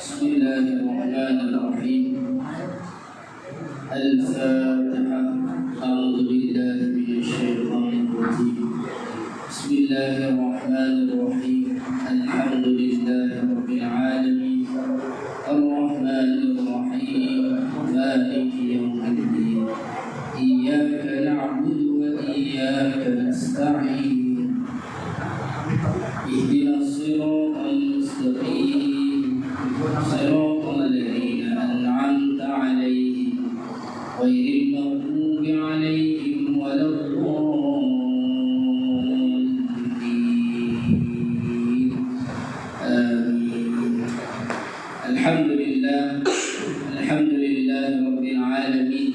Bismillahirrahmanirrahim. Al-Fatihah. A'udzu billahi minasyaitonir rajim. Bismillahirrahmanirrahim. Alhamdulillahirabbil alamin. Ar-Rahmanir Rahim. Maliki yaumiddin. Iyyaka na'budu wa iyyaka nasta'in. Ihdinas siratal mustaqim. صراط الذين أنعمت عليهم غير المغضوب عليهم ولا الضالين آمين. الحمد لله رب العالمين،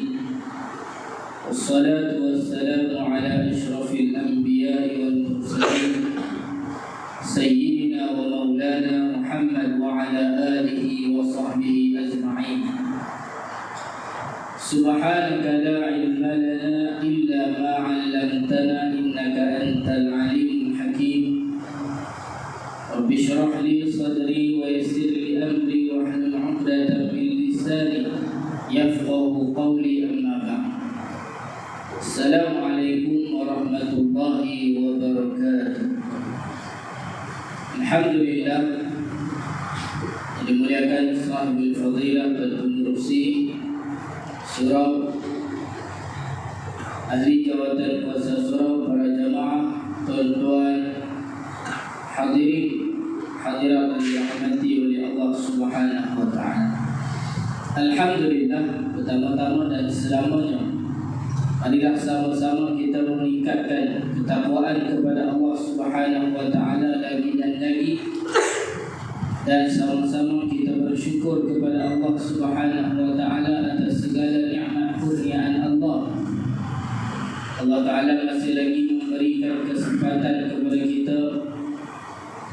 والصلاة والسلام على أشرف الأنبياء والمرسلين سيدنا ومولانا محمد وعلى آله وصحبه أجمعين. سبحانك لا علم لنا إلا ما علمتنا إنك أنت العليم الحكيم. رب اشرح لي صدري ويسر لي أمري واحلل عقدة من لساني يفقه قولي. أما بعد، السلام عليكم ورحمة الله وبركاته. Alhamdulillah, dimuliakan sahibul fadilah dan pengurusi surau, ahli jawatan kuasa surau, para jamaah, tuan-tuan, hadirin hadirat yang dirahmati oleh Allah Subhanahu wa taala. Alhamdulillah, pertama-tama dan selamanya marilah sama-sama kita meningkatkan ketakwaan kepada Allah Subhanahu wa taala lagi dan lagi, dan sama-sama kita bersyukur kepada Allah Subhanahu wa taala atas segala nikmat kurniaan Allah. Allah taala masih lagi memberikan kesempatan kepada kita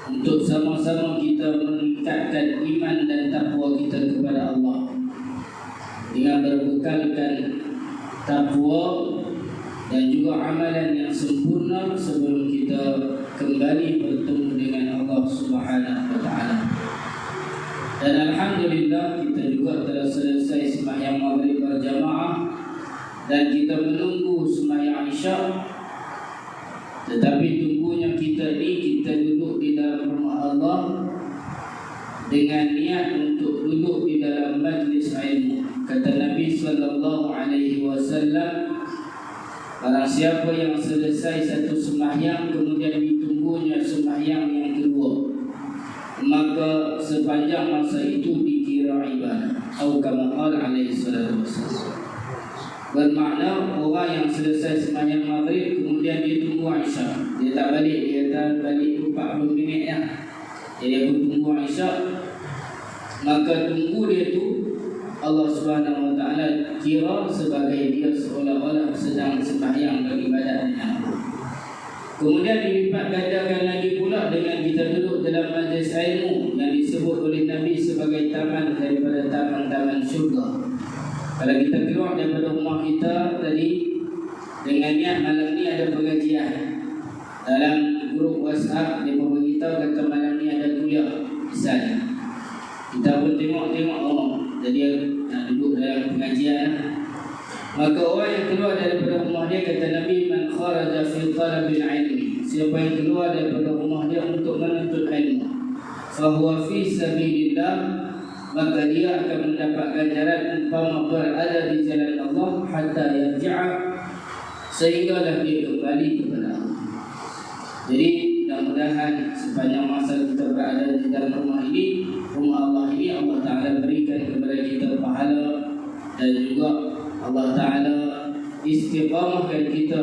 untuk sama-sama kita meningkatkan iman dan takwa kita kepada Allah dengan berbekalkan takwa dan juga amalan yang sempurna sebelum kita kembali bertemu dengan Allah Subhanahu wa taala. Dan alhamdulillah, kita juga telah selesai sembahyang maghrib berjamaah dan kita menunggu sembahyang isya. Tetapi tunggunya kita ni, kita duduk di dalam rumah Allah dengan niat untuk duduk di dalam majlis ilmu. Kata Nabi sallallahu alaihi wasallam, barang siapa yang selesai satu sembahyang kemudian ditunggunya sembahyang yang kedua, maka sepanjang masa itu dikira ibadah. Atau kama qala alaihi salatu wasallam. Bermakna orang yang selesai sembahyang maghrib kemudian dia tunggu isya, dia tak balik, dia tak balik 40 minit ya. Jadi dia tunggu isya, maka tunggu dia tu Allah Subhanahu wa taala kira sebagai dia seolah-olah sedang sembahyang beribadat dengan Allah. Kemudian dilipat gandakan lagi pula dengan kita duduk dalam majlis ilmu yang disebut oleh Nabi sebagai taman daripada taman-taman syurga. Kalau kita keluar daripada rumah kita tadi dengan niat malam ni ada pengajian, dalam grup WhatsApp dia beritahu kata malam ni ada kuliah misalnya, kita pun tengok-tengok, jadi nak duduk dalam pengajian. Maka orang yang keluar daripada rumah dia, kata Nabi, man kharaja fi talabil ilmi, siapa yang keluar daripada rumah dia untuk menuntut ilmu, fahuwa fi sabilillah, maka dia akan mendapat ganjaran umpama berada di jalan Allah hatta yarji'a, sehinggalah dia kembali kepada Allah. Jadi mudah-mudahan sepanjang masa kita berada di dalam rumah ini, rumah Allah ini, Allah Ta'ala berikan kepada kita pahala, dan juga Allah Ta'ala istiqamahkan kita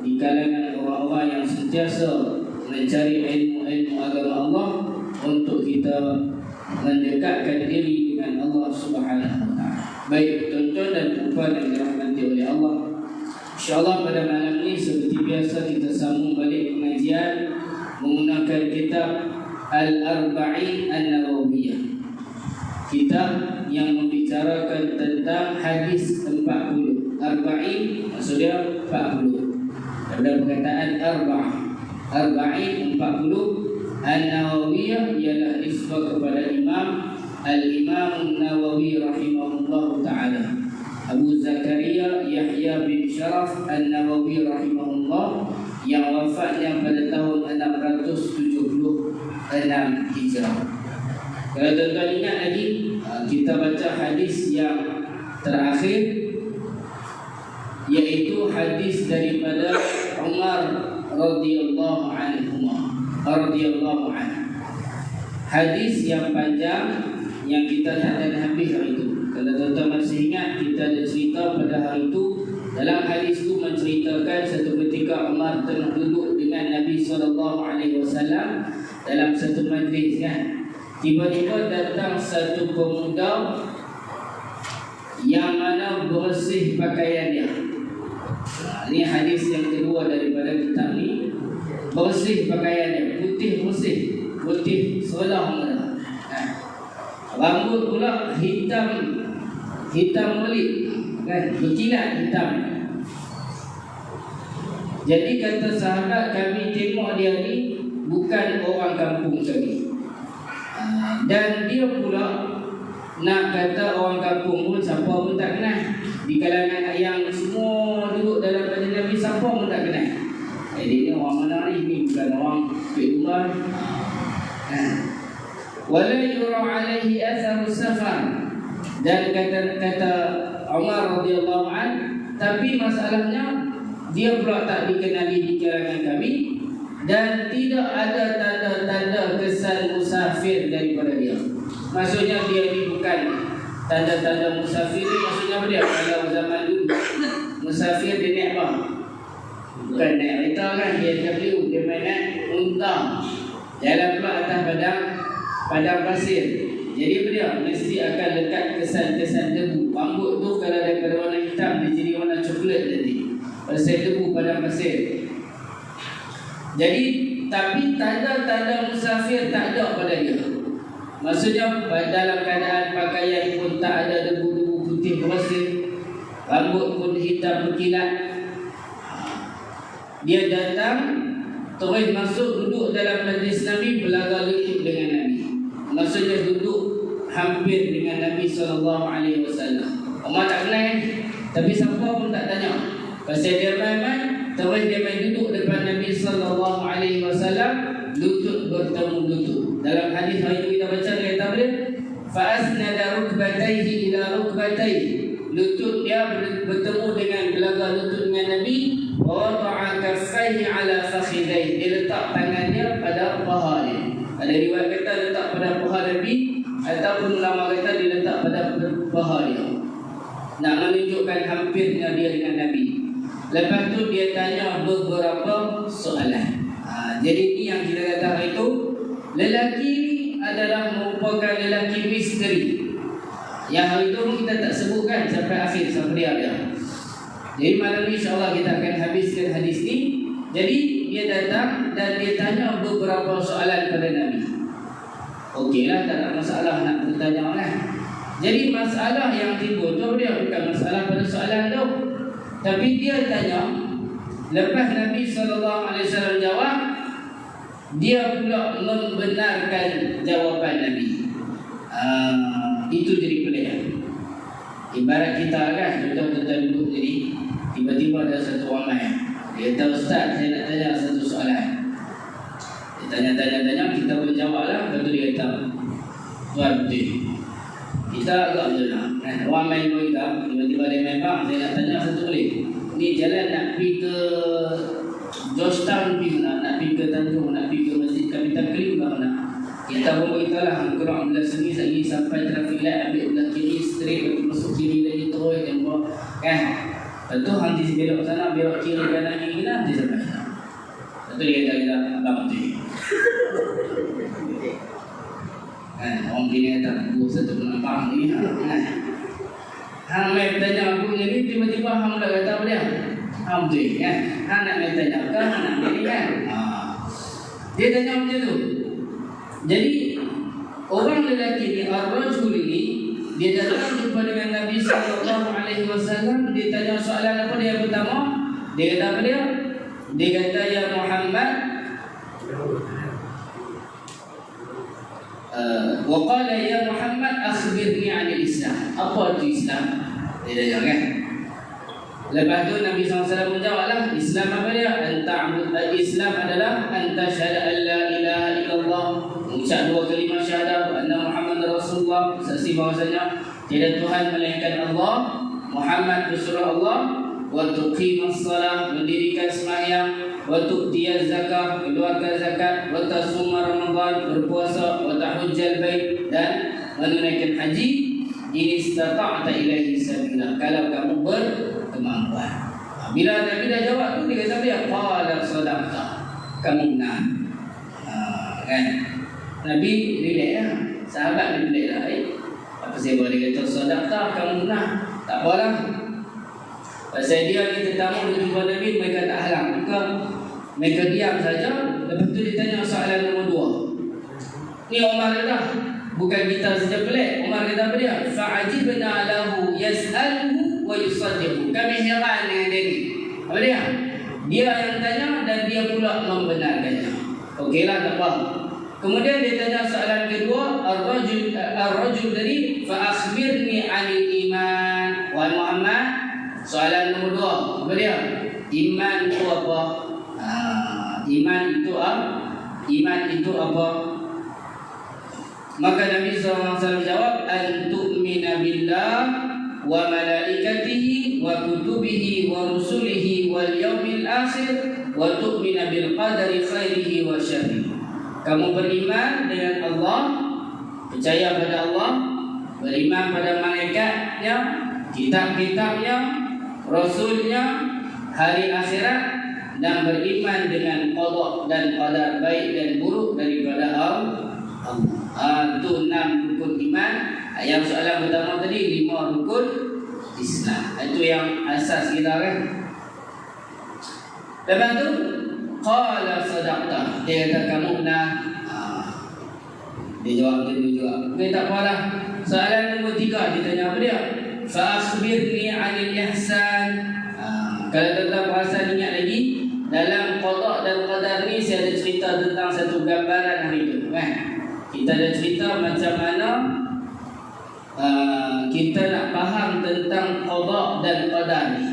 di kalangan orang-orang yang sentiasa mencari ilmu-ilmu agama Allah untuk kita mendekatkan diri dengan Allah Subhanahu Wa Ta'ala. Baik tuan-tuan dan puan yang dirahmati oleh Allah, InsyaAllah pada malam ini seperti biasa kita sambung balik pengajian menggunakan kitab Al-Arba'in An-Nawawiyah, kitab yang membicarakan tentang hadis 40. Arba'in maksudnya 40. Ada perkataan Arba'in 40. An-Nawawiyah ialah nisbah kepada Imam Al-Imam Nawawi rahimahullah ta'ala, Abu Zakaria Yahya bin Sharaf An-Nawawi rahimahullah, yang wafatnya pada tahun 676 Hijrah. Kalau tuan-tuan ingat lagi, kita baca hadis yang terakhir, yaitu hadis daripada Umar radhiyallahu anhu. Hadis yang panjang yang kita tak ada habis hari itu. Kalau tuan-tuan masih ingat, kita ada cerita pada hari itu. Dalam hadis itu menceritakan satu ketika Umar tengah duduk dengan Nabi SAW dalam satu majlis, kan. Tiba-tiba datang satu pemuda yang mana bersih pakaiannya. Ini hadis yang kedua daripada kitab ni. Bersih pakaiannya, putih bersih, putih seolah rambut pula hitam melip, kan, berkilat hitam. Jadi kata sahabat, kami tengok dia ni bukan orang kampung kami. Dan dia pula nak kata orang kampung pun siapa pun tak kenal. Di kalangan yang semua duduk dalam majlis Nabi, siapa pun tak kenal. Jadi ni orang mana ni? Ni bukan orang Umar. Wala yura alaihi atharu safar. Dan kata Umar radhiyallahu an, tapi masalahnya dia pula tak dikenali di kalangan kami, dan tidak ada tanda-tanda kesan musafir daripada dia. Maksudnya dia ni bukan tanda-tanda musafir ni, maksudnya apa dia? Kalau zaman dulu musafir dia naik apa? Bukan naik kereta, kan, dia dia main naik unta, jalan pula atas padang pasir. Jadi apa dia? Mesti akan lekat kesan-kesan debu. Rambut tu kalau daripada warna hitam, dia jadi warna coklat nanti, pasal debu padang pasir. Jadi tapi tanda-tanda musafir tak ada pada dia. Maksudnya dalam keadaan pakaian pun tak ada debu-debu, putih bersih, rambut pun hitam berkilat. Dia datang terus masuk duduk dalam majlis Nabi, belaga lutut dengan Nabi. Maksudnya duduk hampir dengan Nabi SAW. Umar tak kenal, tapi siapa pun tak tanya. Pasal dia main-main, terus dia main duduk depan Nabi SAW, lutut bertemu lutut. Dalam hadis hari itu kita baca, dia kata boleh, fa'asnada rukbatayhi ila rukbatayhi. Lutut dia bertemu dengan belaga lutut dengan Nabi. Wa wada'a kaffayhi ala fakhidayhi. Dia letak tangannya pada paha dia. Ada riwayat kata letak pada paha Nabi, ataupun ulama kata dia letak pada paha dia, nak menunjukkan hampirnya dia dengan Nabi. Lepas tu dia tanya beberapa soalan. Jadi ini yang kita kata hari itu, lelaki ni adalah merupakan lelaki misteri. Yang hari itu pun kita tak sebutkan sampai akhir, sampai dia ada. Jadi malam ni insyaAllah kita akan habiskan hadis ni. Jadi dia datang dan dia tanya beberapa soalan pada Nabi. Okeylah, tak ada masalah nak bertanya lah. Jadi masalah yang timbul tu dia bukan masalah pada soalan tu, tapi dia tanya, lepas Nabi SAW jawab, dia pula membenarkan jawapan Nabi. Itu jadi pelik. Ibarat kita kan, kita duduk jadi tiba-tiba ada satu orang lain, dia kata, Ustaz, saya nak tanya satu soalan. Dia tanya-tanya, kita boleh jawab lah. Lepas tu dia kata, Tuan betul, kita agak jenak. Orang main pun kita, tiba-tiba dia main, bang, saya nak tanya satu boleh. Ni jalan nak pergi ke Georgetown, nak pergi ke nak pergi ke masjid kami taklif baru nak. Kita pun beritahulah kurang belah sini lagi sampai traffic light ambil belah kiri straight betul masuk kiri lagi terus dan buat kan. Lepas tu nanti belok sana belok kiri kanan kiri nanti sampai sana. Lepas tu dia kata kita abang tu. Kan orang kini kata aku satu penampang ni kan. Hang mai bertanya aku ni tiba-tiba hang dah kata apa dia? Hang tu kan. Hang nak bertanya kan hang nak ni kan. Dia tanya macam tu. Jadi orang lelaki ni ar-rajul ini dia datang jumpa dengan Nabi sallallahu alaihi wasallam, dia tanya soalan apa dia pertama? Dia kata apa dia? Dia kata ya Muhammad wa qala ya Muhammad akhbirni 'anil Islam. Apa itu Islam? Dia tanya kan. Lepas tu Nabi SAW menjawablah, Islam apa dia? Islam adalah anta syahada an la ilaha illallah, mengucap dua kalimah syahadah anna Muhammad Rasulullah, saksi bahwasanya tiada Tuhan melainkan Allah, Muhammad Rasulullah Allah, wa tuqimas salat, mendirikan sembahyang, wa tu'tiyaz zakah, mengeluarkan zakat, wa tasuma Ramadan, berpuasa, wa tahujjal bait, dan menunaikan haji, in istata'ta ilaihi sabila, kalau kamu berkemampuan. Bila Nabi dah jawab tu, dia kata dia qala sadaqta, kamu benar. Kan Nabi relax lah, sahabat dia relax lah. Apa saya boleh kata sadaqta, kamu benar, tak apalah. Pasal dia ni tetamu dia jumpa Nabi, mereka tak halang, mereka diam saja. Lepas tu dia tanya soalan nombor 2. Ni Umar dah, bukan kita saja pelik. Umar kata apa dia? Fa'ajibna lahu yas'aluhu wa yusaddiqu. Kami heran dengan dia ni. Apa dia? Dia yang tanya dan dia pula membenarkannya. Okeylah, tak apa. Kemudian dia tanya soalan kedua, ar-rajul tadi, fa akhbirni 'anil iman. Wahai Muhammad, soalan nombor 2, apa dia? Iman itu apa? Iman itu apa? Iman itu apa? Maka Nabi SAW jawab, an tu'mina billah wa malaikatihi wa kutubihi wa rusulihi wal yaumil akhir wa tu'mina bil qadari khairihi wa syarrihi. Kamu beriman dengan Allah, percaya pada Allah, beriman pada malaikatnya, kitab-kitabnya, rasulnya, hari akhirat, dan beriman dengan qada dan qadar baik dan buruk daripada Allah. Itu 6 rukun iman. Yang soalan pertama tadi 5 rukun Islam. Itu yang asas kita kan. Lepas tu qala sadaqta, dia kata kamu benar. Dia jawab macam tu juga. Okay, tak apalah. Soalan nombor 3 dia tanya apa dia? Fa akhbirni 'anil ihsan. Kalau tuan-tuan perasan ingat lagi, dalam qada dan qadar ni saya ada cerita tentang satu gambaran hari itu kan. Kita ada cerita macam mana kita nak faham tentang qada dan qadar ni.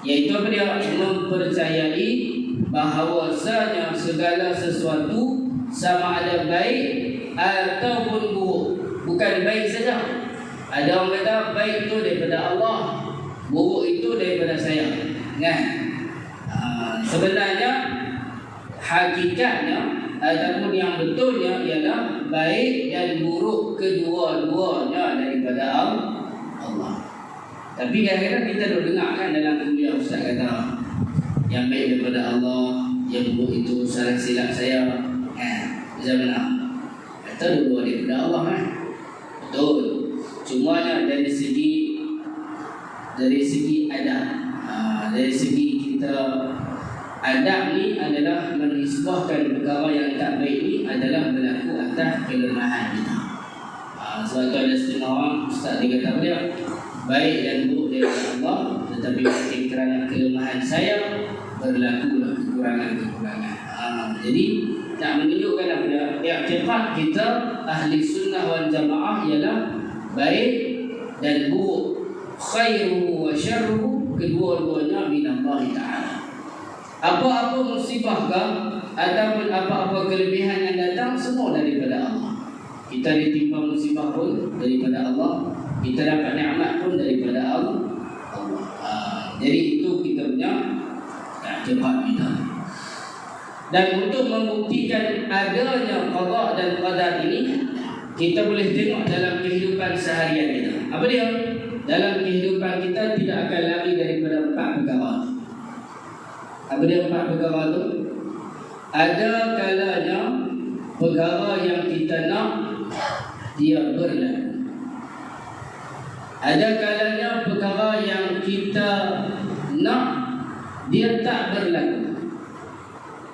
Iaitu apa dia? Mempercayai bahawasanya segala sesuatu sama ada baik ataupun buruk. Bukan baik saja. Ada orang kata baik itu daripada Allah, buruk itu daripada saya. Kan? Sebenarnya hakikatnya ataupun yang betulnya ialah baik dan buruk kedua-duanya daripada Allah. Tapi kadang-kadang kita dah dengar kan dalam kuliah ustaz kata yang baik daripada Allah, yang buruk itu salah silap saya. Macam mana? Kata dua-dua daripada Allah kan? Betul. Cumanya dari segi adab. Dari segi kita, adab ni adalah menisbahkan perkara yang tak baik ni adalah berlaku atas kelemahan kita. Sebab tu ada setengah orang ustaz dia kata dia baik dan buruk daripada Allah, tetapi kerana kelemahan saya berlakulah kekurangan-kekurangan. Jadi nak menunjukkan apa? I'tiqad kita ahli sunnah wal jamaah ialah baik dan buruk, khairuhu wa syarruhu, kedua-duanya min Allah Ta'ala. Apa-apa musibah ke ataupun apa-apa kelebihan yang datang, semua daripada Allah. Kita ditimpa musibah pun daripada Allah, kita dapat nikmat pun daripada Allah. Jadi itu kita punya i'tiqad kita. Dan untuk membuktikan adanya qada dan qadar ini, kita boleh tengok dalam kehidupan seharian kita. Apa dia? Dalam kehidupan kita tidak akan lari daripada 4 perkara. Apa dia 4 perkara tu? Ada kalanya perkara yang kita nak dia berlaku. Ada kalanya perkara yang kita nak dia tak berlaku.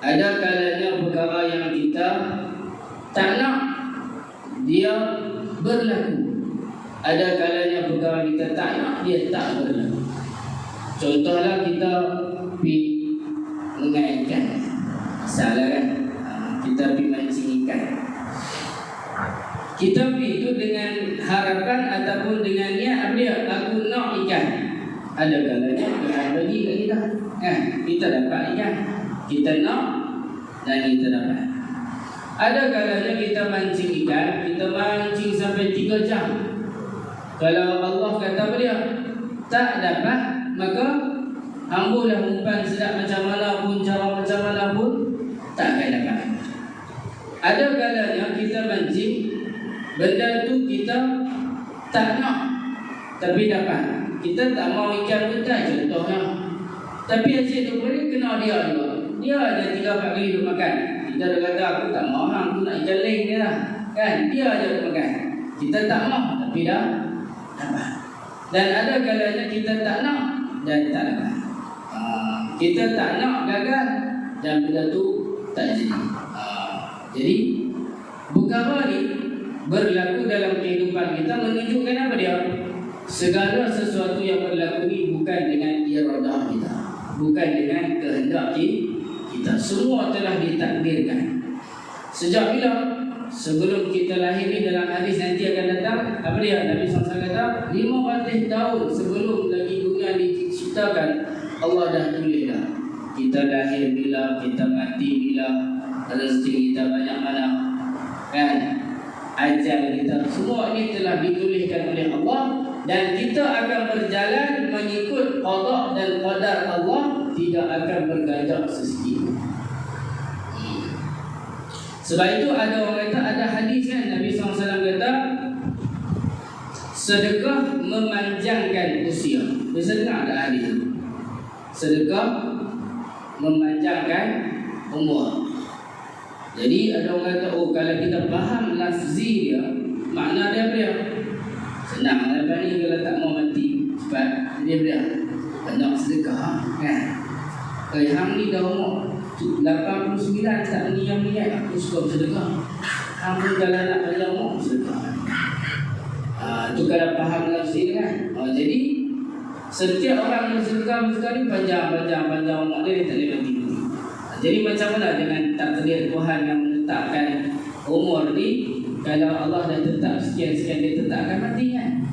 Ada kalanya perkara yang kita tak nak dia berlaku. Ada kalanya perkara kita tak nak dia tak berlaku. Contohlah kita pergi mengaitkan, salah kan? Kita pergi mancing ikan. Kita pergi itu dengan harapan ataupun dengan niat apa dia? Aku nak ikan. Ada kalanya Tuhan bagi kat kita. Kita dapat ikan. Kita nak dan kita dapat. Ada kalanya kita mancing ikan, kita mancing sampai 3 jam. Kalau Allah kata apa dia? Tak dapat, maka ambulah umpan sedap macam mana pun, cara macam mana pun, tak akan dapat. Ada kalanya kita mancing, benda tu kita tak nak, tapi dapat. Kita tak mau ikan betai contohnya, tapi asyik tu boleh kena dia juga. Dia ada 3-4 kali duk makan. Kita dah kata aku tak mau, aku nak ikan lain dia lah. Kan? Dia aja duk makan. Kita tak mau, tapi dah dapat. Dan ada kalanya kita tak nak dan tak dapat. Kita tak nak gagal dan benda tu tak jadi. Jadi perkara ni berlaku dalam kehidupan kita menunjukkan apa dia? Segala sesuatu yang berlaku ni bukan dengan iradah kita, bukan dengan kehendak kita. Semua telah ditakdirkan. Sejak bila? Sebelum kita lahir ni, dalam hadis nanti akan datang, apa dia? Nabi SAW kata 500 tahun sebelum lagi dunia diciptakan, Allah dah tulis dah. Kita lahir bila, kita mati bila, rezeki kita banyak mana, kan? Ajal kita, semua ini telah dituliskan oleh Allah. Dan kita akan berjalan mengikut qada dan qadar Allah, tidak akan berganjak sesikit. Sebab itu ada orang kata, ada hadis kan, Nabi SAW kata sedekah memanjangkan usia. Bisa dengar ada hadis itu? Sedekah memanjangkan umur. Jadi ada orang kata, oh kalau kita faham lafzi dia, makna dia apa dia? Senang lepas ni kalau tak mau mati cepat, dia banyak sedekah kan. Hang ni dah umur 89 tak niat aku suka bersedekah. Hang pun kalau nak panjang umur sedekah. Tu kalau faham lafzi kan. Jadi setiap orang bersedekah ni panjang umur dia tak boleh mati. Jadi macam mana dengan takdir Tuhan yang menetapkan umur ni? Kalau Allah dah tetap sekian-sekian, dia tetapkan mati kan.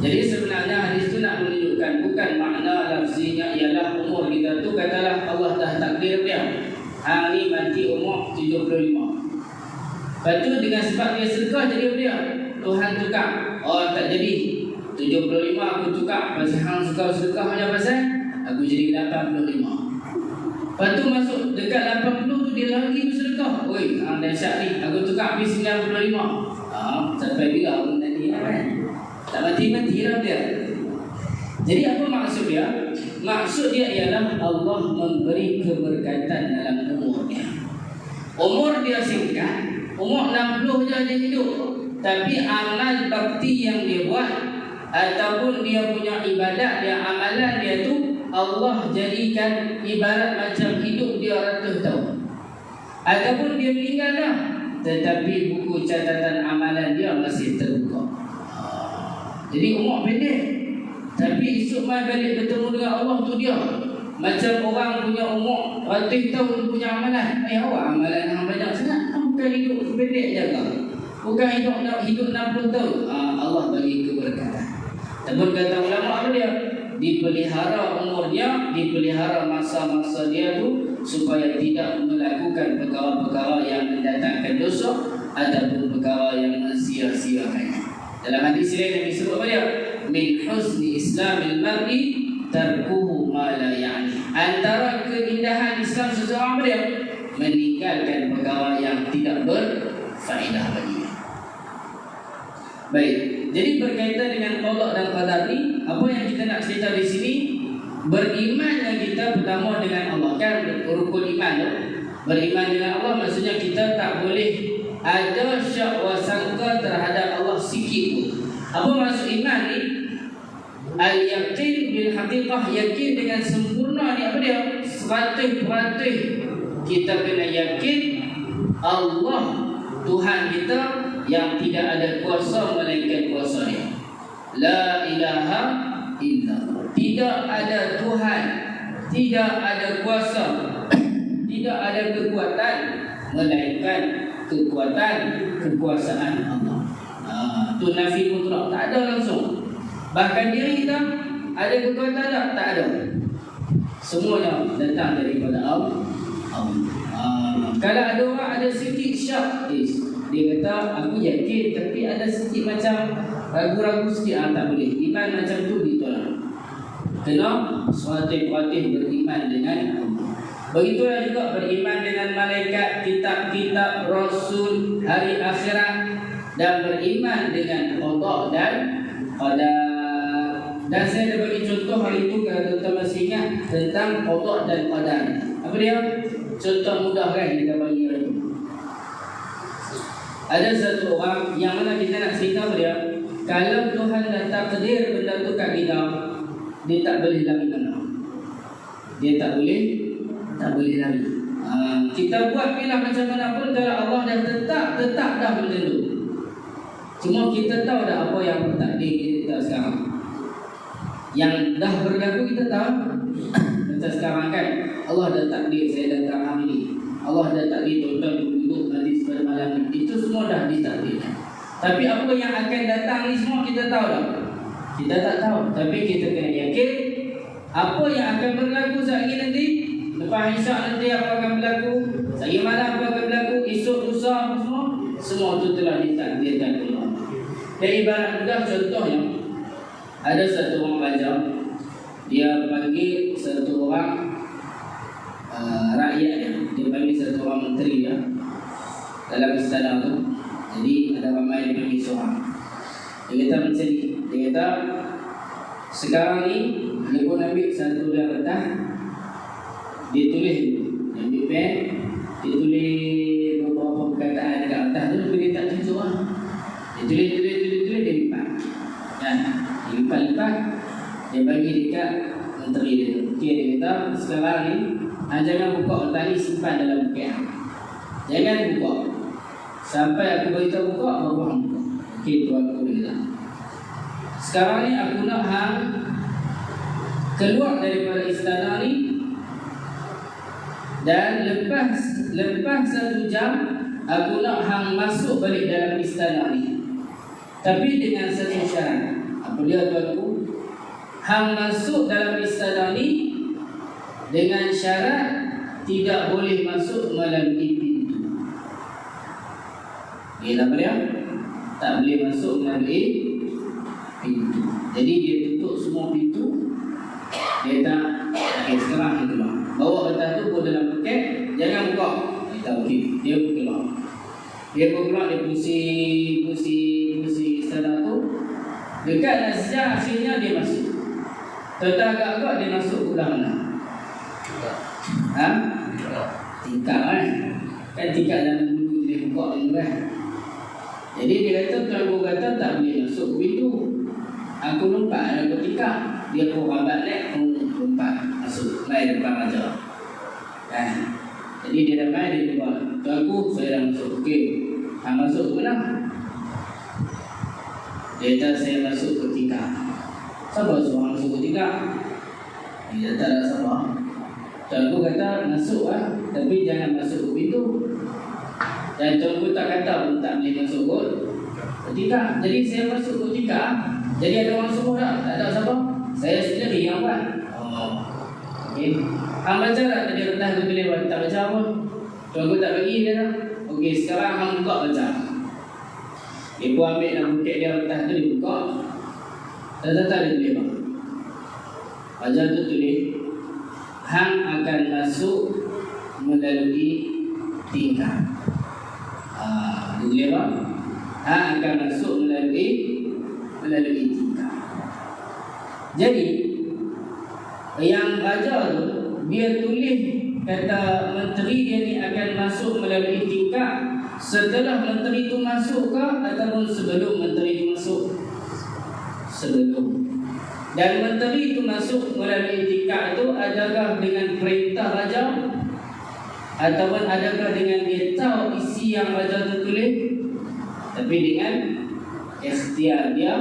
Jadi sebenarnya hadis itu nak menunjukkan bukan makna lafzinya ialah umur kita tu katalah Allah dah takdir dia. Hang ni mati umur 75. Lepas tu dengan sebab dia sedekah jadi dia, Tuhan tukar. Oh tak jadi 75 aku tukar pasal hang suka sedekah hanya pasal aku jadi 85. Lepas tu masuk dekat 80 tu dia lagi bersedekah. Oi, hang dahsyat ni. Aku tukar pergi 95. Sampai bila aku nanti kan? Tak mati-mati lah dia. Jadi apa maksud dia? Maksud dia ialah Allah memberi keberkatan dalam umur dia. Umur dia singkat, umur 60 je dia hidup. Tapi amal bakti yang dia buat ataupun dia punya ibadat dia, amalan dia tu Allah jadikan ibarat macam hidup dia 100 tahun. Ataupun dia meninggal dah, tetapi buku catatan amalan dia masih terbuka. Jadi umur pendek, tapi esok mai balik bertemu dengan Allah tu dia macam orang punya umur 100 tahun punya amalan. Awak amalan yang banyak sangat. Bukan hidup pendek je kau. Bukan hidup 60 tahun. Allah bagi keberkatan. Tapi kata ulama apa dia? Dipelihara umur dia, dipelihara masa-masa dia tu supaya tidak melakukan perkara-perkara yang mendatangkan dosa ataupun perkara yang sia-siakan. Dalam hadis lain Nabi sebut apa dia? Min husni islamil mar'i tarkuhu ma la ya'ni. Antara keindahan Islam Islam seseorang apa dia? Meninggalkan perkara yang tidak berfaedah baginya. Baik, jadi berkaitan dengan qada dan qadar ni, apa yang kita nak cerita di sini, beriman yang kita pertama dengan Allah, kan rukun iman tu. Beriman dengan Allah maksudnya kita tak boleh ada syak wa sangka terhadap Allah sikit pun. Apa maksud iman ni? Al-yaqin bil haqiqah, yakin dengan sempurna ni apa dia? 100% kita kena yakin Allah Tuhan kita yang tidak ada kuasa melainkan kuasa Dia. La ilaha illallah. Tidak ada Tuhan, tidak ada kuasa, tidak ada kekuatan melainkan kekuasaan Allah. Tu nafi mutlak, tak ada langsung. Bahkan diri kita ada kekuatan tak ada. Semuanya datang daripada Allah. Kalau ada orang ada sikit syak, dia kata aku yakin tapi ada sikit macam ragu-ragu sikit, tak boleh. Iman macam tu ditolak. Kena 100% beriman dengan Allah. Begitulah juga beriman dengan malaikat, kitab-kitab, rasul, hari akhirat, dan beriman dengan qada dan qadar. Dan saya dah bagi contoh hari itu kalau tuan-tuan masih ingat tentang qada dan qadar. Apa dia? Contoh mudah kan kita bagi hari itu. Ada satu orang yang mana kita nak cerita dia, kalau Tuhan dah takdir benda tu kat kita, dia tak boleh lari mana. Dia tak boleh lari. Kita buat bila macam mana pun, kalau Allah dah tetap dah benda tu. Cuma kita tahu dah apa yang bertakdir kita sekarang. Yang dah berlaku kita tahu. Macam sekarang kan, Allah dah takdir saya datang hari ni, Allah dah takdir tuan-tuan duduk nanti pada malam ni. Itu semua dah ditakdirkan. Tapi apa yang akan datang ni semua kita tahu dah. Kita tak tahu, tapi kita kena yakin apa yang akan berlaku sehari nanti, lepas isyak nanti apa akan berlaku, sehari malam apa akan berlaku, esok lusa semua itu telah ditakdirkan oleh Allah. Dan ibarat juga contohnya, ada satu orang raja, dia panggil satu orang rakyatnya, dia panggil satu orang menteri ya, dalam istana tu. Jadi ada ramai dia panggil seorang. Dia kata macam ni, dia kata sekarang ni dia pun ambil satu dah kertas, dia tulis dulu, dia ambil pen, dia tulis beberapa perkataan dekat atas tu, tapi dia tak tunjuk lah. Dia tulis, dia lipat. Dan dia lipat, dia bagi dekat menteri dia tu. Okay, dia kata sekarang ni jangan buka letak ni, simpan dalam buket. Jangan buka sampai aku beritahu buka, baru hang buka. Okey, tuan aku kata. Sekarang ni aku nak hang keluar daripada istana ni, dan lepas 1 jam aku nak hang masuk balik dalam istana ni. Tapi dengan satu syarat. Apa dia tuanku? Hang masuk dalam istana ni dengan syarat tidak boleh masuk melalui pintu. Apa dia? Tak boleh masuk melalui pintu. Jadi dia tutup semua pintu. Dia tak, okey sekarang dia keluar. Bawa kertas tu pun dalam buket, jangan buka. Dia tak okey, dia keluar. Dia keluar, dia pusing istana tu. Dekat nazar akhirnya dia masuk. Agak-agak dia masuk belah mana? Tingkap kan? Kan tingkap dalam dulu dia buka dulu kan? Jadi dia kata, tuan kata tak boleh masuk pintu. Aku lompat dalam tingkap. Dia pun rambat naik, lompat masuk main depan raja. Jadi dia dah main, dia keluar. Tuanku, saya dah masuk. Okey, hang masuk ke mana? Dia kata saya masuk ke tingkap. Siapa suruh masuk ke tingkap? Dia tak ada siapa. Tuanku kata masuk lah, tapi jangan masuk ke pintu. Dan tuanku tak kata pun tak boleh masuk ke tingkap. Jadi saya masuk ke tingkap. Jadi ada orang suruh tak? Tak ada siapa. Saya sendiri yang buat. Okey. Hang baca tak tadi kertas tu boleh buat? Tak baca pun. Tuanku tak bagi dia dah. Okey, sekarang hang buka baca. Dia pun ambil dalam buket dia kertas tu, dia buka. Tak dia tulis bang. Raja tu tulis, hang akan masuk melalui tingkap. Boleh apa? Hang akan masuk melalui tingkap. Jadi yang raja tu dia tulis kata menteri dia ni akan masuk melalui tingkap setelah menteri tu masuk ke ataupun sebelum menteri tu masuk? Sebelum. Dan menteri itu masuk melalui tingkap itu adakah dengan perintah raja ataupun adakah dengan dia tahu isi yang raja itu tulis, tapi dengan ikhtiar dia.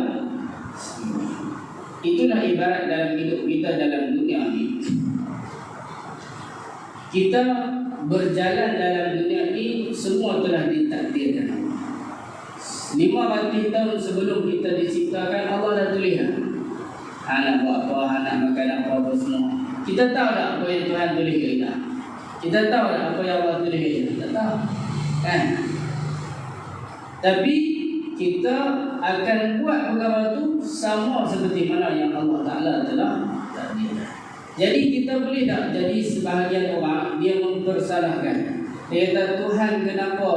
Itulah ibarat dalam hidup kita dalam dunia ini. Kita berjalan dalam dunia ini semua telah ditakdirkan. 500 tahun sebelum kita diciptakan Allah dah tulis anak buat apa, anak makan apa semua. Kita tahu tak apa yang Tuhan tulis ke kita? Kita tahu tak apa yang Allah tulis ke kita? Tak tahu kan? Tapi kita akan buat perkara itu sama seperti mana yang Allah Ta'ala telah takdirkan. Jadi kita boleh tak jadi sebahagian orang dia mempersalahkan, dia kata Tuhan kenapa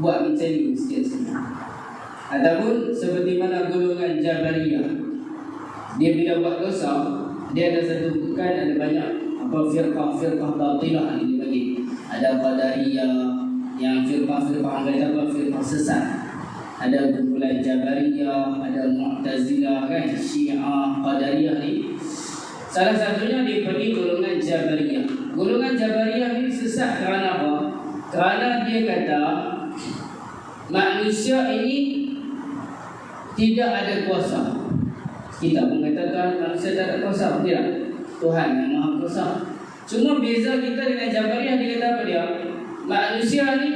buat macam ni sikit-sikit. Ataupun seperti mana golongan Jabariyah, dia bila buat dosa, dia ada satu bukan ada banyak apa firqah batilah ini bagi. Ada Qadariyah yang firqah kata apa firqah sesat. Ada kumpulan Jabariyah, ada Mu'tazilah kan, Syiah, Qadariyah ni. Salah satunya daripada golongan Jabariyah. Golongan Jabariyah ni sesat kerana apa? Kerana dia kata manusia ini tidak ada kuasa. Kita pun katakan manusia tak ada kuasa, tidak? Tuhan yang Maha Kuasa. Cuma beza kita dengan Jabariyah, dia kata apa dia? Manusia ni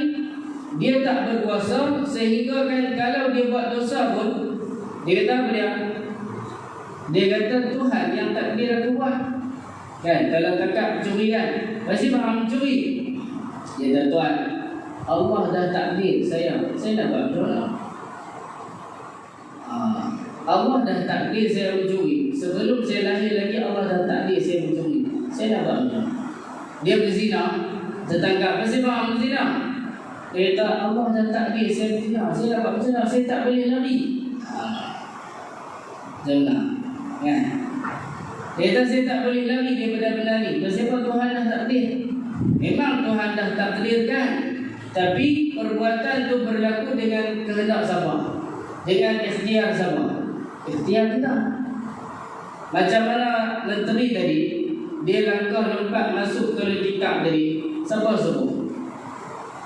dia tak berkuasa sehingga kan kalau dia buat dosa pun dia kata apa dia? Dia kata Tuhan yang takdir aku buat. Kan kalau cakap curi kan, pasti faham curi. Dia kata Tuhan, Allah dah takdir saya nak buat dosa. Allah dah takdir saya mencuri. Sebelum saya lahir lagi Allah dah takdir saya mencuri. Saya nak buat dosa. Dia berzina, tertangkap, pasti faham berzina. Dia kata Allah dah takdir saya berzina. Saya nak buat dosa, saya tak boleh lari. Jangan. Kan? Dia kata saya tak boleh lari daripada benda ni. Sebab Tuhan dah takdir. Memang Tuhan dah takdirkan, tapi perbuatan tu berlaku dengan kehendak siapa? Dengan ikhtiar siapa? Ikhtiar kita. Macam mana menteri tadi, dia langkah lompat masuk ke tingkap tadi, siapa suruh?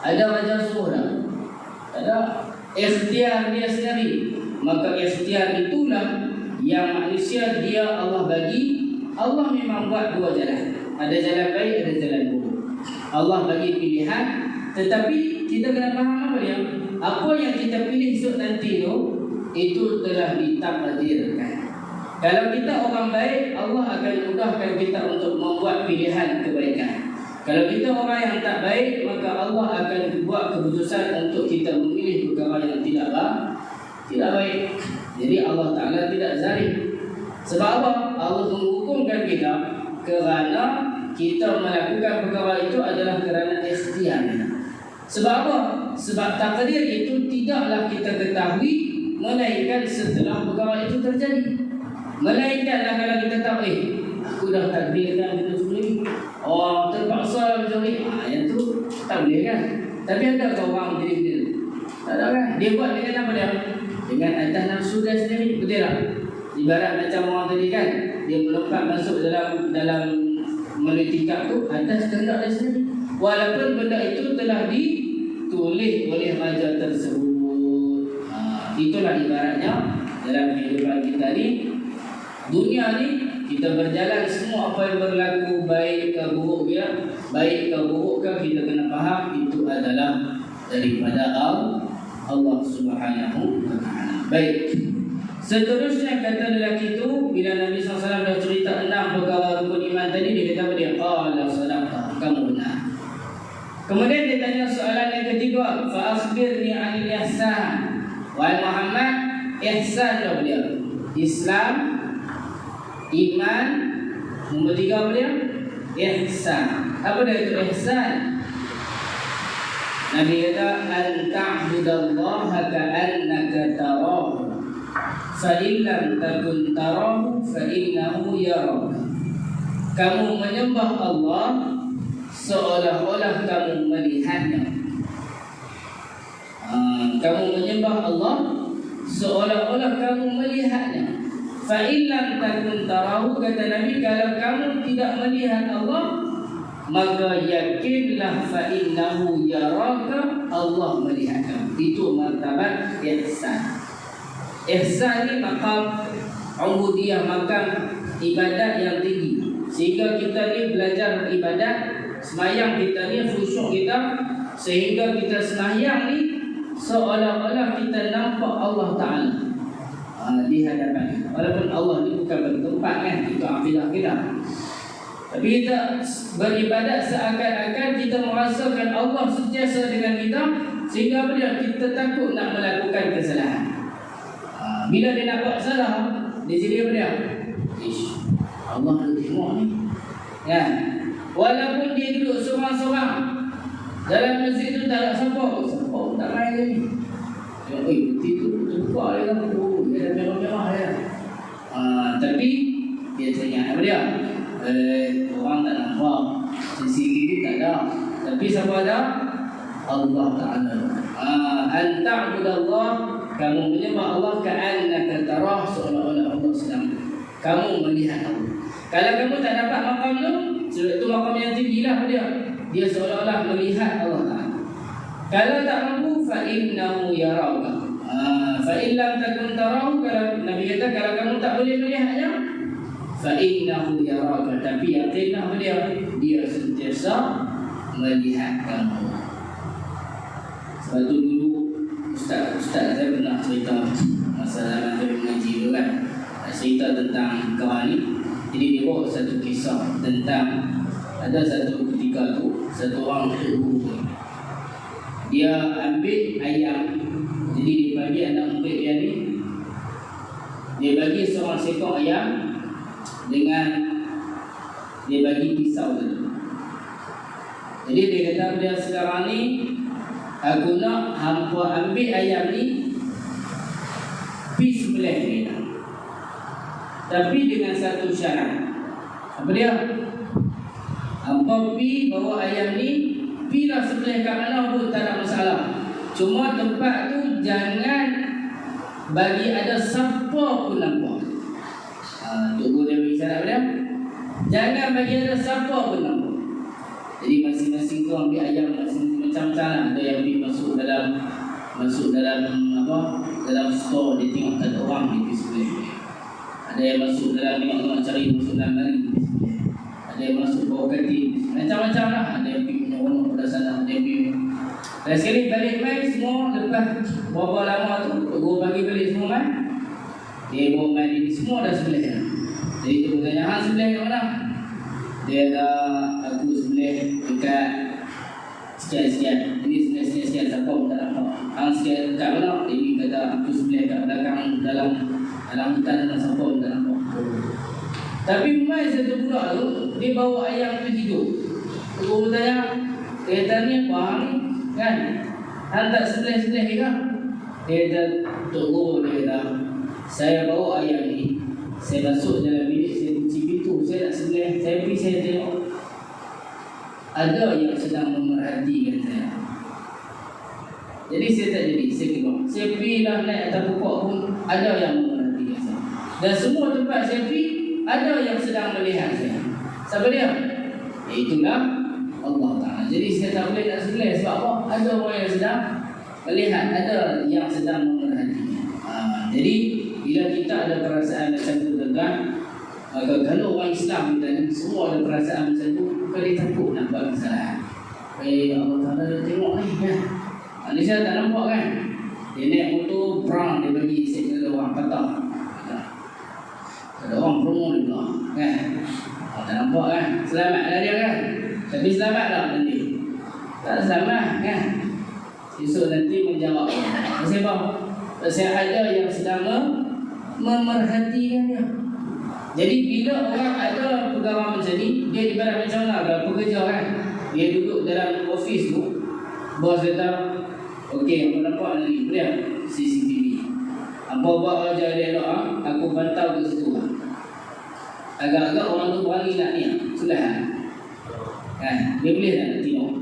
Ada raja suruh tak? Ada. Ikhtiar dia sendiri. Maka ikhtiar itulah yang manusia dia Allah bagi. Allah memang buat dua jalan. Ada jalan baik, ada jalan buruk. Allah bagi pilihan, tetapi kita kena faham apa dia? Apa yang kita pilih esok nanti itu telah ditakdirkan. Kalau kita orang baik, Allah akan mudahkan kita untuk membuat pilihan kebaikan. Kalau kita orang yang tak baik, maka Allah akan buat keputusan untuk kita memilih perkara yang tidak baik. Jadi Allah Ta'ala tidak zalim. Sebab apa? Allah menghukumkan kita kerana kita melakukan perkara itu adalah kerana ikhtiar. Sebab apa? Sebab takdir itu tidaklah kita ketahui melainkan setelah perkara itu terjadi. Melainkanlah kalau kita tahu, aku dah takdirkan kita sendiri. Oh, terpaksa sendiri. Yang tu tak boleh kan? Tapi ada orang jadi tak ada kan? Dia buat dengan apa dia? Dengan atas nafsu dia sendiri, betul tak? Ibarat macam orang tadi kan, dia melompat masuk dalam melalui tingkap tu atas kehendak dia sendiri. Walaupun benda itu telah ditulis oleh raja tersebut. Itulah ibaratnya dalam kehidupan kita ni. Dunia ni kita berjalan, semua apa yang berlaku baik ke buruk ke kita kena faham itu adalah daripada Allah Subhanahu wa ta'ala. Baik. Seterusnya kata lelaki itu, bila Nabi SAW dah cerita 6 perkara rukun iman tadi, dia kata apa dia? Qala sadaqta, kamu benar. Kemudian dia tanya soalan yang ketiga, fa akhbirni 'anil ihsan. Wahai Muhammad, ihsan apa dia? Islam, iman, nombor 3 apa dia? ihsan. Apa dia itu ihsan? Nabi kata an ta'budallaha ka'annaka tarahu fa in lam takun tarahu fa innahu yaraka. Kamu menyembah Allah seolah-olah kamu melihatnya. Kamu menyembah Allah seolah-olah kamu melihatnya. Fa in lam takun tarahu, kata Nabi, kalau kamu tidak melihat Allah, maka yakinlah fa innahu yaraka, Allah melihat kamu. Itu martabat ihsan. Ihsan ni maqam ubudiyah, maqam ibadat yang tinggi. Sehingga kita ni belajar ibadat, semayang kita ni khusyuk kita, sehingga kita semayang ni seolah-olah kita nampak Allah Ta'ala di hadapan. Walaupun Allah ni bukan bertempat kan, itu akidah kita. Tapi kita beribadat seakan-akan kita merasakan Allah sentiasa dengan kita, sehingga bila kita takut nak melakukan kesalahan. Bila dia nak buat salah, dia jadi apa dia? Allah ada tengok ni ya. Walaupun dia duduk seorang-seorang dalam masjid tu, tak ada siapa tak main lagi. Betul tu terbuka dia kan. Dia dah merah-merah dia. Tapi dia tanya apa dia? Orang tak nampak, CCTV tak ada, tapi siapa ada? Allah Ta'ala. An ta'budallah, kamu menyembah Allah ka'annaka tarah, seolah-olah Allah sedang kamu melihat Allah. Kalau kamu tak dapat makam tu, itu makam yang tinggi lah dia. Dia seolah-olah melihat Allah Ta'ala. Kalau tak mampu, fa innahu yaraka. Fa in lam takun tarahu, kalau Nabi kata kalau kamu tak boleh melihatnya, fa innahu yaraka, tapi yakinlah dia sentiasa melihat kamu. Sebab tu dulu Ustaz saya pernah cerita masalah saya mengaji dulu kan, cerita tentang kawan ni. Jadi dia bawa satu kisah tentang ada satu ketika tu satu orang guru dia ambil ayam. Jadi dia bagi anak murid dia ni, dia bagi seorang sekor ayam dengan dia bagi pisau tu. Jadi dia kata dia sekarang ni, aku nak hampa ambil ayam ni pergi sebelah dia, tapi dengan satu syarat. Apa dia? Hampa pergi bawa ayam ni, pergilah sebelah kat mana pun tak ada masalah. Cuma tempat tu jangan bagi ada siapa pun nampak. Tunggu dia bagi syarat dia. Jangan bagi ada siapa pun nampak. Jadi masing-masing tu ambil ayam macam-macam lah. Ada yang pergi masuk dalam apa? Dalam store, dia tengok tak ada orang di display. Ada yang masuk dalam tengok cari masuk dalam mari. Ada yang masuk bawah katil. Macam-macam lah. Ada yang pergi menyeronok pada sana, ada yang pergi. Dan sekali balik main semua, lepas berapa lama tu guru bagi balik semua main. Dia bawa main ini semua dah sebelah. Jadi tu bertanya, hang sebelah kat mana? Dia kata, aku sebelah dekat sekian-sekian. Ini sekian-sekian siapa pun tak nampak. Hang sekian kat mana? Dia kata, aku sebelah kat belakang dalam hutan dalam siapa pun tak nampak. Tapi main satu budak tu, dia bawa ayam tu hidup. Guru bertanya, kereta ni apa hang ni? Kan? Hang tak sebelah-sebelah ke? Dia kata, Tok Guru, dia kata, saya bawa ayam ni, saya masuk dalam bilik, saya kunci pintu, saya nak sebelah, saya pergi, saya tengok ada yang sedang memerhatikan saya. Jadi saya tak jadi, saya keluar. Saya pergi lah naik atas pokok pun, ada yang memerhatikan saya. Dan semua tempat saya pergi, ada yang sedang melihat saya. Siapa dia? Itulah Allah Ta'ala. Jadi saya tak boleh nak sebelah. Sebab apa? Ada orang yang sedang melihat, ada yang sedang memerhatikan. Jadi bila kita ada perasaan macam tu tuan-tuan, maka kalau orang Islam dan semua ada perasaan macam tu, bukan dia takut nak buat kesalahan. Allah Ta'ala dia tengok ni kan. Ni saya tak nampak kan. Dia naik motor perang, dia bagi signal orang patah. Ada orang promo dia pula kan. Tak nampak kan. Selamat lah dia kan. Tapi selamat tak nanti? Tak selamat kan. Esok nanti menjawab. Sebab saya ada yang sedang memerhatikan dia. Jadi bila orang ada pegawai macam ni, dia ibarat macam mana kalau pekerja kan, dia duduk dalam office tu, bos kata, okey, apa nampak ni? Boleh CCTV. Apa buat aja dia elok, aku pantau ke situ. Agak-agak orang tu berani nak ni, sudah kan? Dia boleh tak tengok?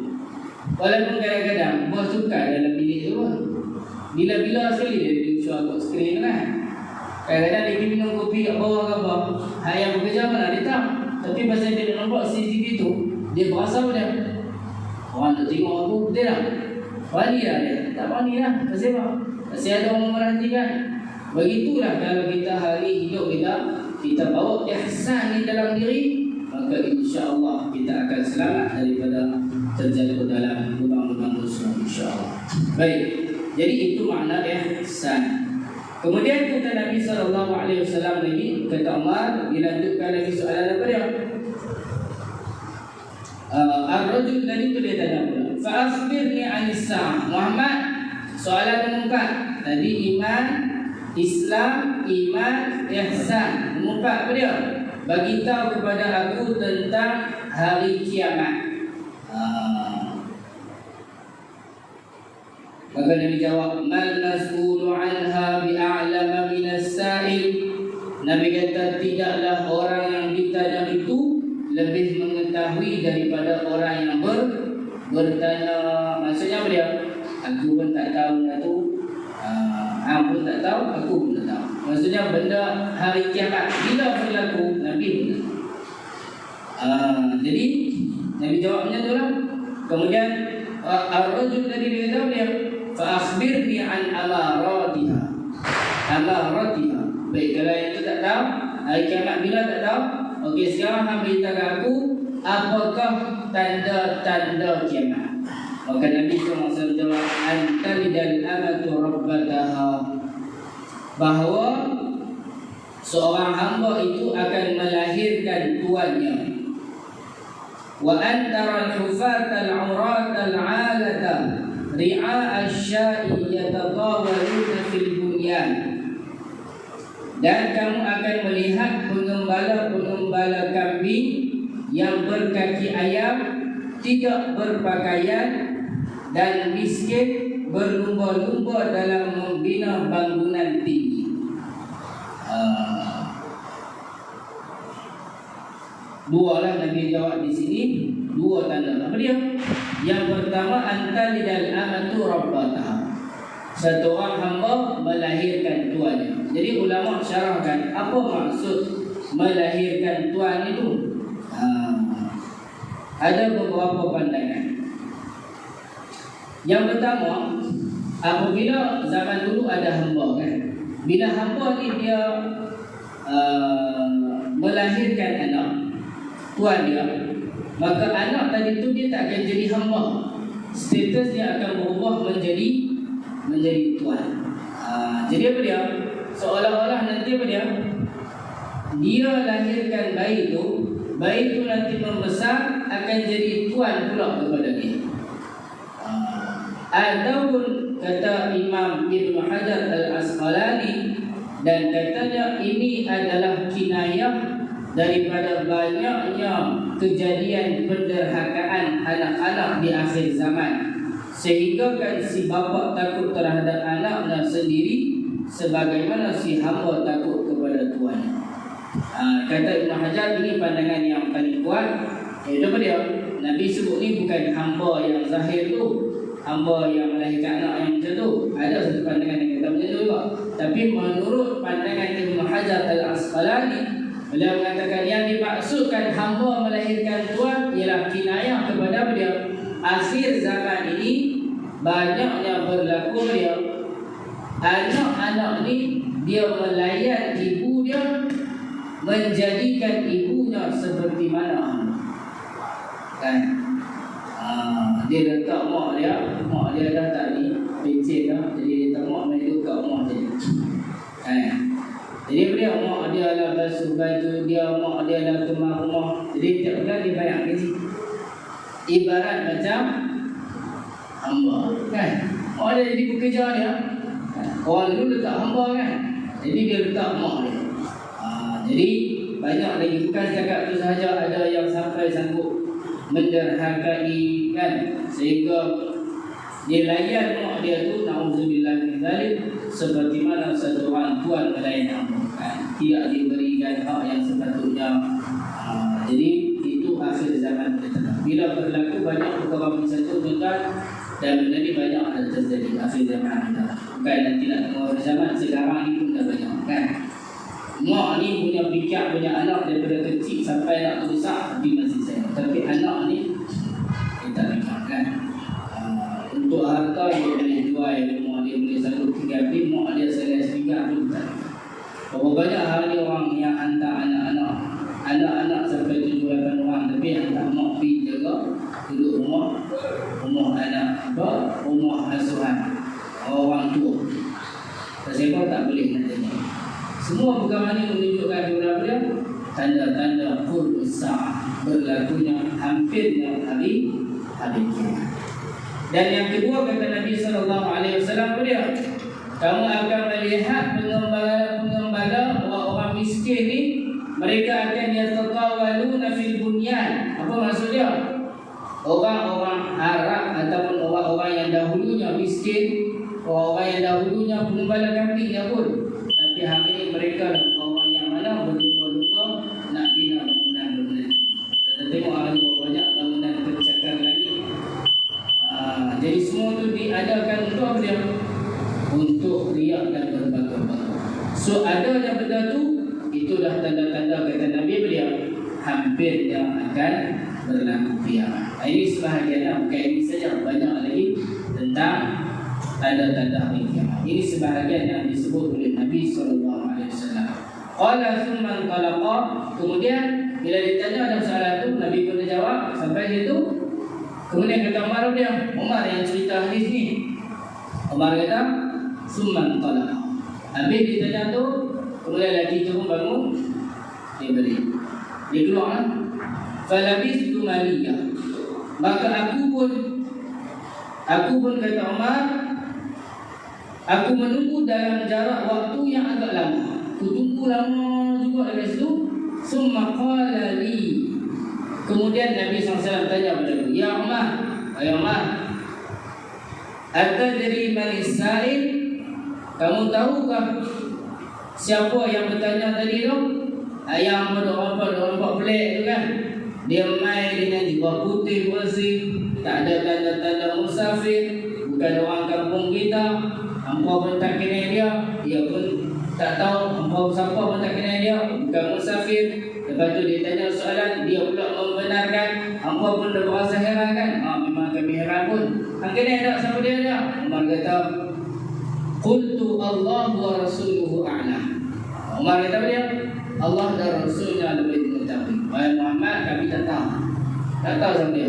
Walaupun kadang-kadang bos tukar dalam bilik tu pun, bila-bila sekali dia show kat skrin kan. Kadang-kadang dia pergi minum kopi kat bawah ke apa, yang bekerja mana dia tak. Tapi pasal dia nampak CCTV tu, dia berasa dia, orang nak tengok aku, betul tak? Wani lah dia, tak wani lah. Pasal apa? Pasal ada orang merhatikan. Begitulah kalau kita hari hidup kita bawa ihsan di dalam diri, maka insya-Allah kita akan selamat daripada terjatuh dalam lubang-lubang dosa insya-Allah. Baik. Jadi itu makna ihsan. Kemudian kata Nabi SAW lagi, kata Umar, dilanjutkan lagi soalan apa dia? Ar-rajul tadi tu dia tanya pula, fa akhbirni 'anis sa'ah. Muhammad, soalan nombor 4. Tadi iman, Islam, iman, ihsan. Nombor 4 apa dia? Bagi tahu kepada aku tentang hari kiamat. Maka Nabi jawab, mal mas'ulu anha bi'a'lama minas sa'il. Nabi kata, tidaklah orang yang ditanya itu lebih mengetahui daripada orang yang bertanya. Maksudnya apa dia? Aku pun tak tahu dah tu. Aku pun tak tahu, aku pun tak tahu. Maksudnya benda hari kiamat bila berlaku, Nabi pun tak tahu. Jadi Nabi jawabnya tu lah. Kemudian ar-rajul tadi dia kata dia, fa akhbirni an amaratiha. Amaratiha. Baik, kalau yang itu tak tahu hari kiamat bila tak tahu, okey, sekarang hang beritahu aku apakah tanda-tanda kiamat. Maka Nabi SAW jawab, antalidal amatu rabbataha, bahawa seorang hamba itu akan melahirkan tuannya. Wa antara al-hufata al-'urata al-'alata ri'a asya'i yatatawaluna fil bunyan. Dan kamu akan melihat pengembala-pengembala kambing yang berkaki ayam, tidak berpakaian dan miskin, berlumba-lumba dalam membina bangunan tinggi. Dua lah Nabi jawab di sini, dua tanda. Apa dia? Yang pertama, antalidal amatu rabbataha. Satu orang hamba melahirkan tuannya. Jadi ulama syarahkan apa maksud melahirkan tuan itu. Ada beberapa pandangan. Yang pertama, apabila zaman dulu ada hamba kan, bila hamba ni dia melahirkan anak, tuan dia, maka anak tadi tu dia tak akan jadi hamba. Status dia akan berubah menjadi tuan. Jadi apa dia? Seolah-olah nanti apa dia? Dia lahirkan bayi itu nanti membesar akan jadi tuan pula kepada dia. Ataupun kata Imam Ibn Hajar Al-Asqalani, dan katanya ini adalah kinayah daripada banyaknya kejadian penderhakaan anak-anak di akhir zaman, sehingga kan si bapa takut terhadap anaknya sendiri sebagaimana si hamba takut kepada tuannya. Kata Ibn Hajar, ini pandangan yang paling kuat. Apa dia? Nabi sebut ni bukan hamba yang zahir tu, hamba yang melahirkan anak yang macam tu. Ada satu pandangan yang kata macam tu juga. Tapi menurut pandangan Ibn Hajar Al-Asqalani, beliau mengatakan yang dimaksudkan hamba melahirkan tuan ialah kinayah kepada dia. Akhir zaman ini banyaknya berlaku dia, anak-anak ni dia melayan ibu dia, menjadikan ibunya seperti mana kan. Dia letak mak dia dah tak ni pencet dah, jadi dia tak mak main dekat mak dia kan. Jadi dia mak dia lah basuh baju dia, mak dia lah kemar rumah, jadi tiap bulan dia bayar gaji. Ibarat macam hamba kan. Mak dia jadi pekerja dia. Orang dulu letak hamba kan, jadi dia letak mak dia. Jadi banyak lagi, bukan setakat itu sahaja, ada yang sampai sanggup menderhakai kan, sehingga dia layan mak dia tu, na'udzubillah min zalik, seperti mana satu orang tuan melayan kan, tidak diberikan hak yang sepatutnya. Jadi itu akhir zaman kita. Bila berlaku banyak perkara macam tu tuan, dan benda ni banyak ada terjadi akhir zaman kita. Bukan nanti nak tengok akhir zaman, sekarang ni pun dah banyak kan. Mak ni punya fikir punya anak daripada kecil sampai nak besar, tapi masih sayang. Tapi anak ni dia tak fikir kan. Untuk harta dia boleh jual rumah, dia boleh sanggup tinggal di mak dia serius fikir pun tak. Berapa banyak hari orang yang hantar anak-anak sampai 7-8 orang, tapi hantar mak pergi jaga duduk rumah anak apa, rumah asuhan orang tua. Sebab tak boleh nantinya. Semua perkara ini menunjukkan kepada tanda-tanda qur'us sa'ah, berlakunya hampirnya hari kiamat. Dan yang kedua kata Nabi SAW dia, kamu akan melihat pengembala orang miskin ni, mereka akan yatatawaluna fil bunyan. Apa maksudnya? Orang-orang Arab ataupun orang-orang yang dahulunya miskin, orang yang dahulunya pengembala kambing pun, tapi hari ini mereka orang yang mana berlupa-lupa nak bina bangunan-bangunan. Kita tengok hari banyak bangunan tercakar lagi. Jadi semua itu diadakan untuk apa dia? Untuk riak dan berbangga-bangga. So adanya benda tu, itu dah tanda-tanda kata Nabi beliau hampir yang akan berlaku kiamat. Ini sebahagian, bukan ini saja, banyak lagi tentang tanda-tanda hari kiamat. Ini sebahagian yang disebut oleh Nabi SAW. Qala thumma talaqa. Kemudian bila ditanya ada soalan tu, Nabi pun jawab sampai situ. Kemudian kata Umar yang cerita hadis ni. Umar kata thumma talaqa. Habis ditanya tu, kemudian lagi tu pun bangun, dia beri. Dia keluar. Falabistu maliyah. Maka aku pun kata Umar, aku menunggu dalam jarak waktu yang agak lama. Aku tunggu lama juga dari situ. Summa qala li. Kemudian Nabi SAW tanya kepada aku, ya Umar, atadri man as-sa'il? Kamu tahukah siapa yang bertanya tadi tu? Yang berdoa pelik tu kan? Dia main dengan jubah putih bersih, tak ada tanda-tanda musafir, bukan orang kampung kita. Hampa pun tak kenal dia pun tak tahu hampa siapa pun tak kenal dia, bukan musafir. Lepas tu dia tanya soalan, dia pula membenarkan. Hampa pun dah berasa heran kan? Memang kami heran pun. Hang kenal tak siapa dia? Umar kata, qultu Allah wa rasuluhu a'lam. Umar kata dia, Allah dan Rasulnya lebih mengetahui. Wahai Muhammad, kami tak tahu siapa dia.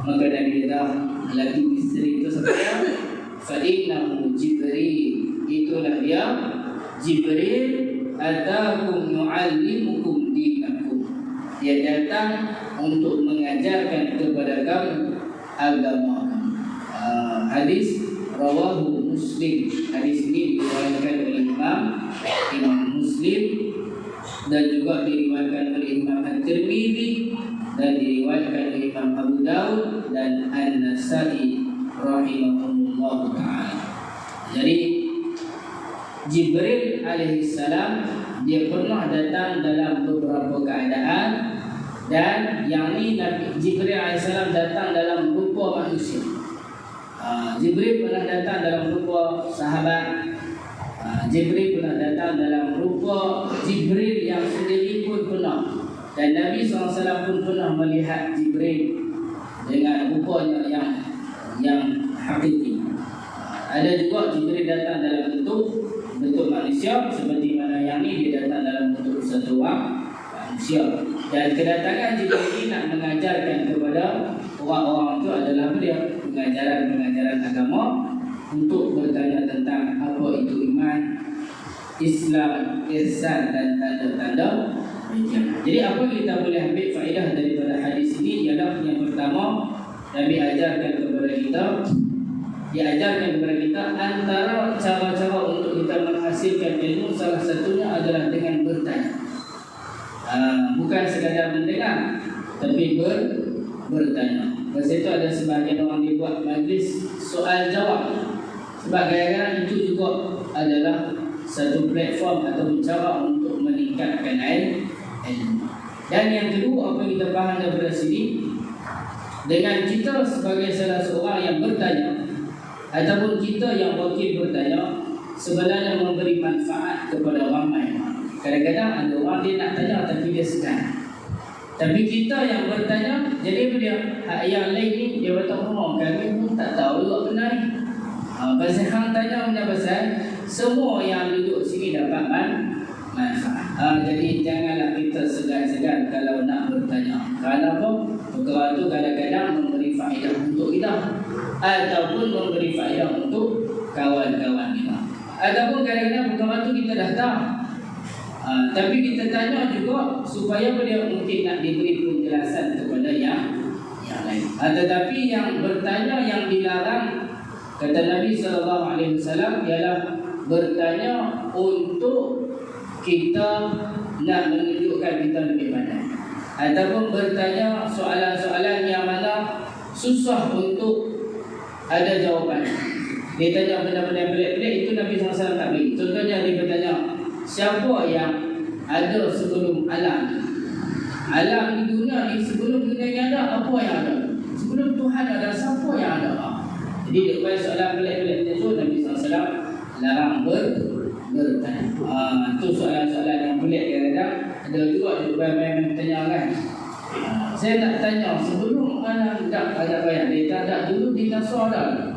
Maka Nabi kata, laki isteri itu siapa dia? Fa'innahu Jibril. Itulah dia Jibril, atakum yu'allimukum dinakum. Dia datang untuk mengajarkan kepada kamu agama kamu. Hadis rawahu Muslim. Hadis ini diriwayatkan oleh Imam Muslim, dan juga diriwayatkan oleh Imam At-Tirmidzi, dan diriwayatkan oleh Imam Abu Dawud dan An-Nasa'i rahimahumullah ta'ala. Jadi Jibril alaihissalam dia pernah datang dalam beberapa keadaan, dan yang ni Nabi Jibril alaihissalam datang dalam rupa manusia. Jibril pernah datang dalam rupa sahabat. Jibril pernah datang dalam rupa Jibril yang sendiri pun pernah. Dan Nabi SAW pun pernah melihat Jibril dengan rupanya yang hakiki. Ada juga Jibril datang dalam bentuk manusia, seperti mana yang ini dia datang dalam bentuk satu orang manusia. Dan kedatangan Jibril ini nak mengajarkan kepada orang-orang itu adalah pengajaran agama, untuk bertanya tentang apa itu iman, Islam, ihsan dan tanda-tanda kiamat. Jadi apa kita boleh ambil faedah daripada hadis ini ialah yang pertama, Nabi ajarkan kepada kita, diajarkan kepada kita antara cara-cara untuk kita menghasilkan ilmu, salah satunya adalah dengan bertanya. Bukan sekadar mendengar, tapi bertanya. Masa itu ada sebahagian orang dia buat majlis soal jawab. Sebab kadang-kadang itu juga adalah satu platform atau cara untuk meningkatkan ilmu. Dan yang kedua, apa yang kita faham daripada sini, dengan kita sebagai salah seorang yang bertanya ataupun kita yang wakil bertanya, sebenarnya memberi manfaat kepada ramai. Kadang-kadang ada orang dia nak tanya tapi dia segan. Tapi kita yang bertanya, jadi apa dia? Yang lain ni dia beritahu, kami pun tak tahu juga benar ni. Pasal hang tanya benda pasal semua yang duduk sini dapat manfaat. Jadi janganlah kita segan-segan kalau nak bertanya. Kerana apa? Perkara itu kadang-kadang memberi faedah untuk kita, ataupun memberi faedah untuk kawan-kawan kita, ataupun kadang-kadang perkara itu kita dah tahu, tapi kita tanya juga supaya dia mungkin nak diberi penjelasan kepada yang lain. Tetapi yang bertanya yang dilarang, kata Nabi SAW, ialah bertanya untuk kita nak menunjukkan kita lebih pandai, ataupun bertanya soalan-soalan yang mana susah untuk ada jawapan. Dia tanya benda-benda pelik-pelik, itu Nabi SAW tak beri. Contohnya dia bertanya, siapa yang ada sebelum alam? Alam di dunia ni, sebelum dunia ni ada, apa yang ada? Sebelum Tuhan ada, siapa yang ada? Jadi dia buat soalan pelik-pelik itu, Nabi SAW larang bertanya. Itu soalan-soalan yang pelik kadang-kadang. Ada juga yang bertanya kan, saya nak tanya sebelum alam tak ada bayar. Dia tak dulu dinosaur ada.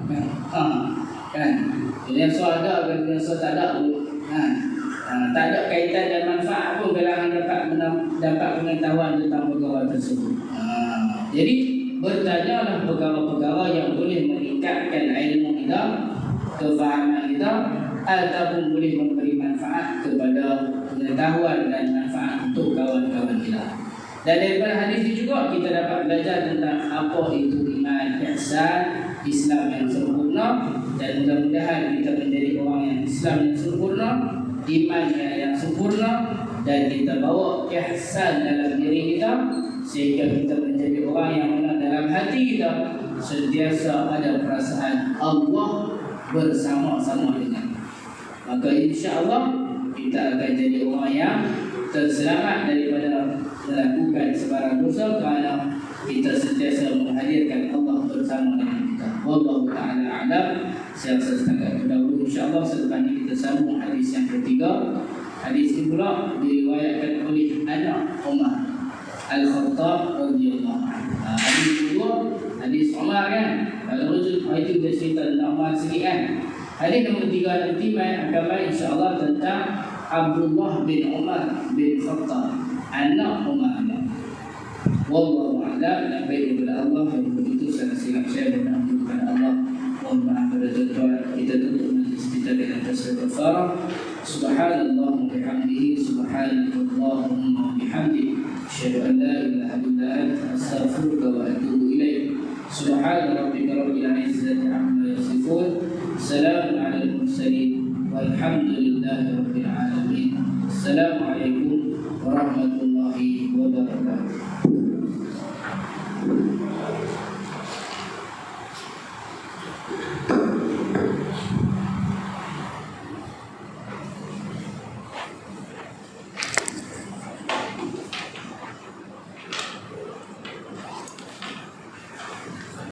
Kan? Dinosaur ada ke dinosaur tak ada pun. Tak ada kaitan dan manfaat pun kalau anda dapat pengetahuan tentang perkara tersebut. Jadi bertanyalah perkara-perkara yang boleh meningkatkan ilmu kita, kefahaman kita, ataupun boleh memberi manfaat kepada pengetahuan dan manfaat untuk kawan-kawan kita. Dan daripada hadis ini juga kita dapat belajar tentang apa itu iman, ihsan, Islam yang sempurna. Dan mudah-mudahan kita menjadi orang yang Islam yang sempurna, iman yang sempurna, dan kita bawa ihsan dalam diri kita, sehingga kita menjadi orang yang mana dalam hati kita sentiasa ada perasaan Allah bersama-sama dengan. Maka insya-Allah kita akan jadi orang yang terselamat daripada melakukan sebarang dosa, kerana kita sentiasa menghadirkan Allah bersama dengan kita. Wallahu ta'ala a'lam. Saya rasa setakat dahulu, insya-Allah selepas ini kita sambung hadis yang ketiga. Hadis ini pula diriwayatkan oleh anak Umar Al-Khattab radhiyallahu anhu. Hadis kedua, hadis Umar kan. Kalau itu kita cerita tentang Umar sikit kan. Hadis nombor 3 nanti akan main insya-Allah tentang Abdullah bin Umar bin Khattab, anak Umar. Wallahu a'lam. Nabi kepada Allah yang begitu sangat silap saya dan kepada Allah. Mohon maaf pada tuan-tuan, kita tutup majlis kita dengan tasbih kafarah. Subhanallah wa bihamdihi, subhanallahumma wa bihamdihi, asyhadu an la ilaha illa anta, astaghfiruka wa atubu ilaik. Subhana rabbika rabbil izzati amma yasifun, salamun 'alal mursalin, walhamdulillahi rabbil alamin. Assalamualaikum warahmatullahi wabarakatuh.